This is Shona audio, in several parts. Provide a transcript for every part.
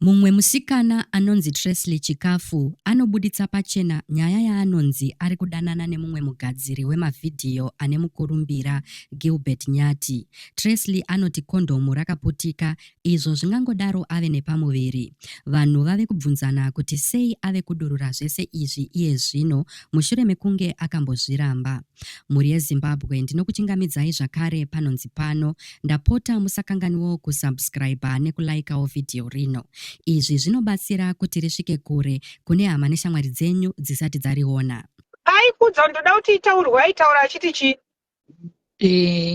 Mumwe musikana anonzi Tresly Chikafu anobuditsa pachena nyaya yaanonzi ari kudanana nemumwe mugadziri wemavhidhiyo ane mukurumbira Gilbert Nyati. Tresly anoti kondomu rakaputika, izvo zvingangodaro ave nepamuviri. Vanhu vave kubvunzana kuti sei ave kudurura zvese izvi iye zvino mushure mekunge akambozviramba. Mhuri yeZimbabwe, ndinokuchingamidzai zvakare panonzi pano. Ndapota musakanganiwo kusubscribe nekulaikawo vhidhiyo rino. Izvi zvinobatsira kuti risvike kure kune hama neshamwari dzenyu dzisati dzariona. Aikudza ndoda kuti itaurwe, aitaura achiti chi?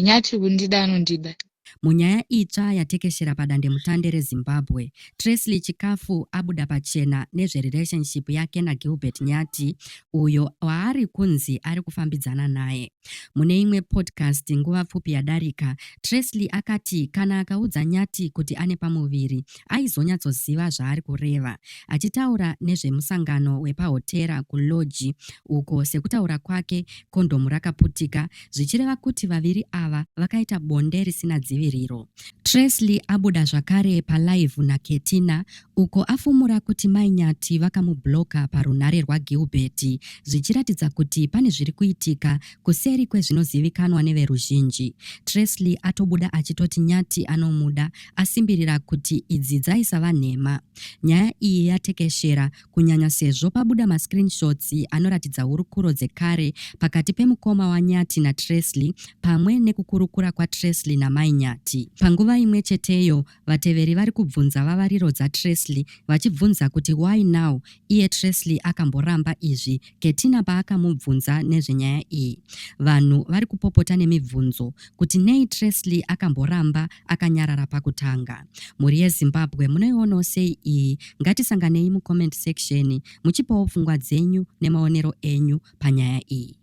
Nyati kundida anondida. Munyaya itsva yatekeshera padandemutande reZimbabwe, Tresly Chikafu abuda pachena nezverelationship yake naGilbert Nyati, uyo waari kunzi ari kufambidzana naye. Mune imwe podcast nguva pfupi yadarika, Tresly akati kana akaudza Nyati kuti ane pamuviri, aizonyatsoziva zvaari kureva, achitaura nezvemusangano wepahotera kuloji, uko sekutaura kwake kondomu rakaputika, zvichireva kuti vaviri ava vakaita bonde risina dziviriro. Tresly abuda zvakare palive naKetina, uko afumura kuti mai Nyati vakamubloka parunhare rwaGilbert, zvichiratidza kuti pane zviri kuitika kuseri kwezvinozivikanwa neveruzhinji. Tresly atobuda achitoti Nyati anomuda, asimbirira kuti idzi dzaisava nhema. Nyaya iyi yatekeshera kunyanya sezvo pabuda mascreenshots anoratidza hurukuro dzekare pakati pemukoma waNyati naTresly, pamwe nekukurukura kwaTresly namai Nyati. Panguva imwe cheteyo, vateveri vari kubvunza vavariro dzaTresly vachibvunza kuti why now iye Tresly akamboramba izvi Ketina paakamubvunza nezvenyaya iyi. Vanhu vari kupopota nemibvunzo kuti nei Tresly akamboramba akanyarara pakutanga. Mhuri yeZimbabwe, munoionawo sei iyi? Ngatisanganei mucomment section muchipawo pfungwa dzenyu nemaonero enyu panyaya iyi.